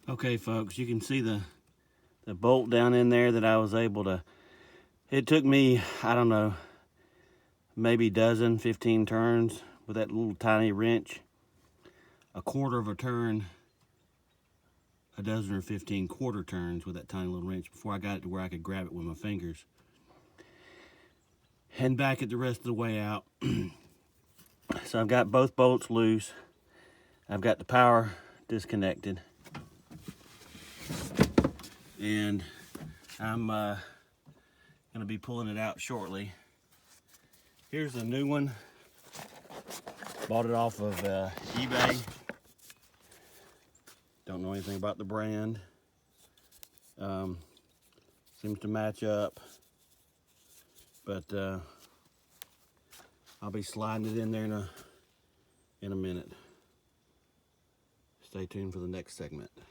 Okay, folks, you can see the bolt down in there that I was able to, it took me, I don't know, maybe 15 turns with that little tiny wrench. A quarter of a turn, a dozen or 15 quarter turns with that tiny little wrench before I got it to where I could grab it with my fingers. And back it the rest of the way out. So I've got both bolts loose. I've got the power disconnected. And I'm gonna be pulling it out shortly. Here's a new one. Bought it off of eBay. Don't know anything about the brand. Seems to match up. But I'll be sliding it in there in a minute. Stay tuned for the next segment.